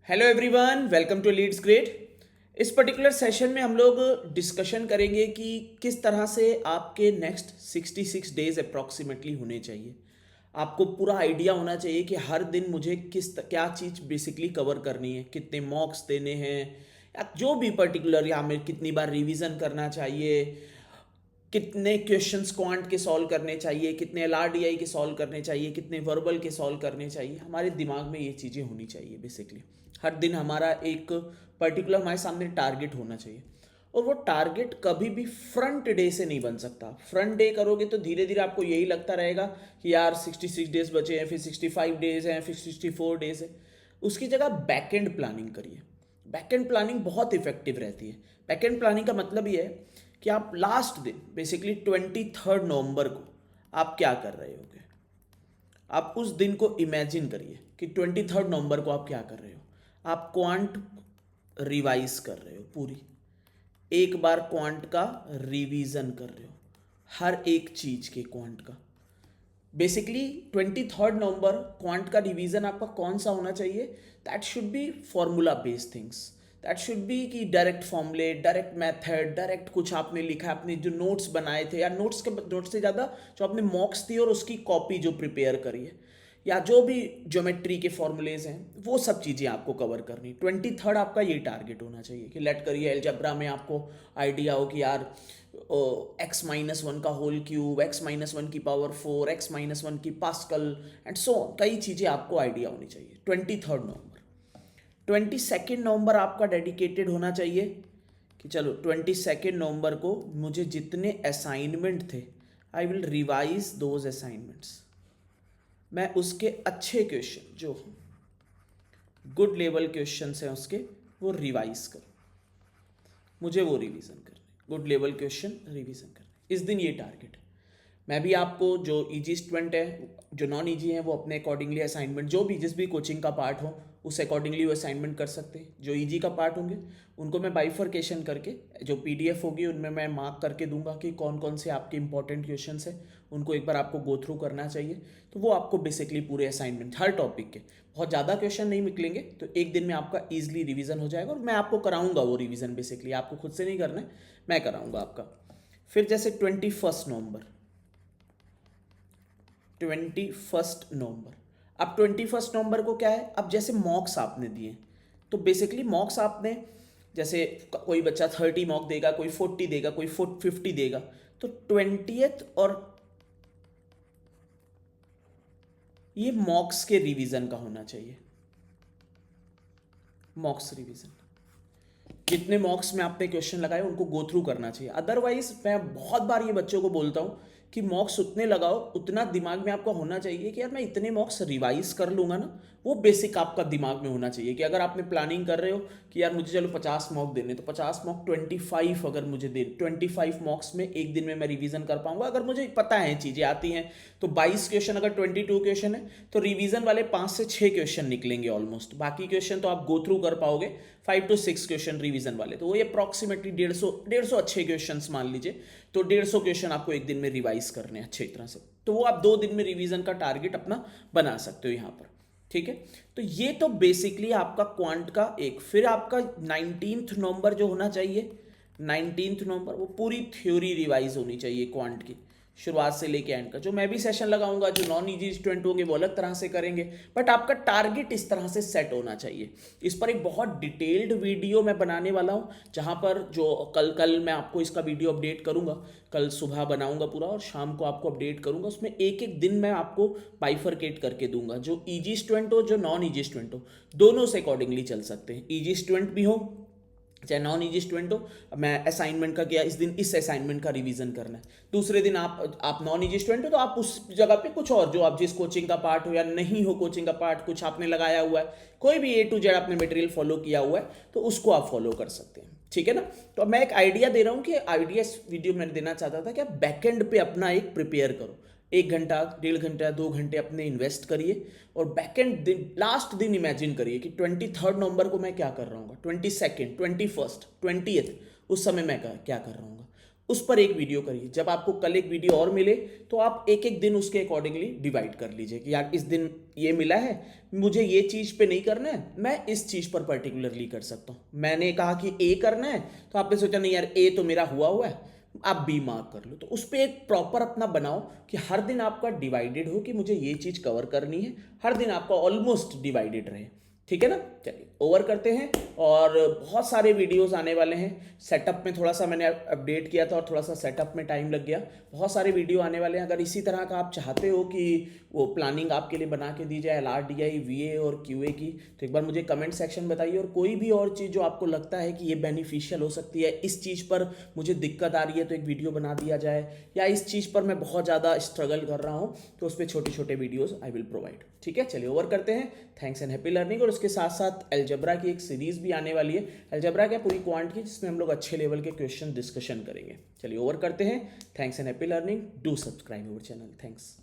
Hello everyone, welcome to leads grade. इस particular session में हम लोग डिस्कशन करेंगे कि किस तरह से आपके नेक्स्ट 66 डेज अप्रॉक्सीमेटली होने चाहिए। आपको पूरा आइडिया होना चाहिए कि हर दिन मुझे क्या चीज़ बेसिकली कवर करनी है, कितने मॉक्स देने हैं या जो भी पर्टिकुलर, या हमें कितनी बार रिवीजन करना चाहिए, कितने क्वेश्चंस क्वांट के सॉल्व करने चाहिए, कितने एलआरडीआई के सॉल्व करने चाहिए, कितने वर्बल के सॉल्व करने चाहिए। हमारे दिमाग में ये चीज़ें होनी चाहिए बेसिकली। हर दिन हमारा एक पर्टिकुलर हमारे सामने टारगेट होना चाहिए, और वो टारगेट कभी भी फ्रंट डे से नहीं बन सकता। फ्रंट डे करोगे तो धीरे धीरे आपको यही लगता रहेगा कि यार 66 डेज बचे हैं, फिर 65 डेज हैं, फिर 64 डेज है। उसकी जगह बैक एंड प्लानिंग करिए। बैक एंड प्लानिंग बहुत इफेक्टिव रहती है। बैक एंड प्लानिंग का मतलब ये है कि आप लास्ट दिन बेसिकली 23 नवंबर को आप क्या कर रहे होगे। आप उस दिन को इमेजिन करिए कि 23 नवंबर को आप क्या कर रहे हो। आप क्वांट रिवाइज कर रहे हो, पूरी एक बार क्वांट का रिवीजन कर रहे हो, हर एक चीज के क्वांट का। बेसिकली 23 नवंबर क्वांट का रिवीजन आपका कौन सा होना चाहिए? That should be formula based things. That should be कि डायरेक्ट फॉर्मूले, डायरेक्ट मेथड, डायरेक्ट कुछ आपने लिखा है, अपने जो नोट्स बनाए थे, या नोट्स से ज़्यादा जो आपने मॉक्स दी और उसकी कॉपी जो प्रिपेयर करी है, या जो भी ज्योमेट्री के फॉर्मूलेज हैं, वो सब चीज़ें आपको कवर करनी। 23 आपका ये टारगेट होना चाहिए कि लेट करिए एलजेब्रा में आपको आइडिया हो कि यार x-1 का होल क्यूब, x-1 की पावर 4, x-1 की पास्कल एंड सो ऑन, कई चीज़ें आपको आइडिया होनी चाहिए। 23 नवंबर। 22 नवंबर आपका डेडिकेटेड होना चाहिए कि चलो 22 नवंबर को मुझे जितने असाइनमेंट थे, I will revise those assignments. मैं उसके अच्छे क्वेश्चन, जो गुड लेवल क्वेश्चन हैं उसके, वो रिवाइज करूँ। मुझे वो रिवीजन करने, गुड लेवल क्वेश्चन रिवीजन करने, इस दिन ये टारगेट है। मैं भी आपको, जो ईजी स्टूडेंट है, जो नॉन ईजी हैं, वो अपने अकॉर्डिंगली असाइनमेंट, जो भी जिस भी कोचिंग का पार्ट हो उस अकॉर्डिंगली वो असाइनमेंट कर सकते हैं। जो ईजी का पार्ट होंगे उनको मैं बाइफर्केशन करके, जो पीडीएफ होगी उनमें मैं मार्क करके दूंगा कि कौन कौन से आपके इंपॉर्टेंट क्वेश्चन है, उनको एक बार आपको गो थ्रू करना चाहिए। तो वो आपको बेसिकली पूरे असाइनमेंट हर टॉपिक के, बहुत ज़्यादा क्वेश्चन नहीं निकलेंगे, तो एक दिन में आपका ईजिली रिवीजन हो जाएगा, और मैं आपको कराऊंगा वो रिवीजन। बेसिकली आपको खुद से नहीं करना है, मैं कराऊंगा आपका। फिर जैसे 21 नवंबर, 21 नवंबर। अब 21 नवंबर को क्या है, अब जैसे मॉक्स आपने दिए, तो बेसिकली मॉक्स आपने, जैसे कोई बच्चा 30 मॉक देगा, कोई 40 देगा, कोई 50 देगा, तो 20th और ये मॉक्स के रिवीजन का होना चाहिए। मॉक्स रिवीजन, कितने मॉक्स में आपने क्वेश्चन लगाए उनको गो थ्रू करना चाहिए। अदरवाइज मैं बहुत बार ये बच्चों को बोलता हूँ कि मॉक्स उतने लगाओ, उतना दिमाग में आपका होना चाहिए कि यार मैं इतने मॉक्स रिवाइज कर लूंगा ना। वो बेसिक आपका दिमाग में होना चाहिए कि अगर आपने प्लानिंग कर रहे हो कि यार मुझे चलो 50 मॉक देने, तो 50 मॉक 25 अगर मुझे दे, 25 मॉक्स में एक दिन में मैं रिवीजन कर पाऊंगा। अगर मुझे पता है चीज़ें आती हैं, तो 22 क्वेश्चन, अगर 22 क्वेश्चन है तो रिवीजन वाले 5 से 6 क्वेश्चन निकलेंगे ऑलमोस्ट। बाकी क्वेश्चन तो आप गो थ्रू कर पाओगे, 5 to 6 क्वेश्चन रिवीजन वाले, तो वो ये अप्रॉक्सीमेटली 150 अच्छे क्वेश्चंस मान लीजिए, तो 150 क्वेश्चन आपको एक दिन में रिवाइज करने हैं अच्छी तरह से। तो वो आप 2 दिन में रिवीजन का टारगेट अपना बना सकते हो यहाँ पर। ठीक है, तो ये तो बेसिकली आपका क्वांट का एक। फिर आपका 19 नवंबर जो होना चाहिए, 19 नवंबर वो पूरी थ्योरी रिवाइज होनी चाहिए क्वांट की, शुरुआत से लेके एंड का। जो मैं भी सेशन लगाऊंगा, जो नॉन ईजी स्टूडेंट होंगे वो अलग तरह से करेंगे, बट आपका टारगेट इस तरह से सेट होना चाहिए। इस पर एक बहुत डिटेल्ड वीडियो मैं बनाने वाला हूँ, जहाँ पर जो कल मैं आपको इसका वीडियो अपडेट करूँगा। कल सुबह बनाऊंगा पूरा, और शाम को आपको अपडेट करूँगा। उसमें एक एक दिन मैं आपको बाइफरकेट करके दूंगा, जो ईजी स्टूडेंट हो, जो नॉन ईजी स्टूडेंट हो, दोनों से अकॉर्डिंगली चल सकते हैं। ईजी स्टूडेंट भी हो चाहे नॉन ईजी स्टूडेंट हो, मैं असाइनमेंट का किया, इस दिन इस असाइनमेंट का रिवीजन करना है, दूसरे दिन आप नॉन ईजी स्टूडेंट हो तो आप उस जगह पे कुछ और, जो आप जिस कोचिंग का पार्ट हो या नहीं हो कोचिंग का पार्ट, कुछ आपने लगाया हुआ है, कोई भी A to Z आपने मटेरियल फॉलो किया हुआ है, तो उसको आप फॉलो कर सकते हैं। ठीक है ना। तो मैं एक आइडिया दे रहा हूँ कि आइडिया इस वीडियो में देना चाहता था कि आप बैकएंड पे अपना एक प्रिपेयर करो, 1 घंटा, 1.5 घंटा, 2 घंटे अपने इन्वेस्ट करिए, और बैकेंड दिन, लास्ट दिन इमेजिन करिए कि 23 नवंबर को मैं क्या कर रहा हूँ, 22nd, 21st, 20th, उस समय मैं क्या कर रहा हूँ। उस पर एक वीडियो करिए। जब आपको कल एक वीडियो और मिले तो आप एक एक दिन उसके अकॉर्डिंगली डिवाइड कर लीजिए कि यार इस दिन ये मिला है, मुझे ये चीज़ पे नहीं करना है, मैं इस चीज़ पर पर्टिकुलरली कर सकता हूँ। मैंने कहा कि ए करना है तो आपने सोचा नहीं यार ए तो मेरा हुआ है, आप बी मार्क कर लो। तो उस पर एक प्रॉपर अपना बनाओ कि हर दिन आपका डिवाइडेड हो कि मुझे ये चीज़ कवर करनी है, हर दिन आपका ऑलमोस्ट डिवाइडेड रहे। ठीक है ना। चलिए ओवर करते हैं। और बहुत सारे वीडियोस आने वाले हैं। सेटअप में थोड़ा सा मैंने अपडेट किया था और थोड़ा सा सेटअप में टाइम लग गया। बहुत सारे वीडियो आने वाले हैं। अगर इसी तरह का आप चाहते हो कि वो प्लानिंग आपके लिए बना के दी जाए LRDI VA और QA की, तो एक बार मुझे कमेंट सेक्शन बताइए। और कोई भी और चीज़ जो आपको लगता है कि ये बेनिफिशियल हो सकती है, इस चीज़ पर मुझे दिक्कत आ रही है तो एक वीडियो बना दिया जाए, या इस चीज़ पर मैं बहुत ज़्यादा स्ट्रगल कर रहा हूँ तो उस पर छोटे छोटे वीडियोज़ आई विल प्रोवाइड। ठीक है, चलिए ओवर करते हैं। Thanks and happy learning. और उसके साथ साथ अलजेब्रा की एक सीरीज भी आने वाली है, अलजेब्रा क्या पूरी क्वांट की, जिसमें हम लोग अच्छे लेवल के क्वेश्चन डिस्कशन करेंगे। चलिए ओवर करते हैं। Thanks and happy learning. Do subscribe our channel. Thanks.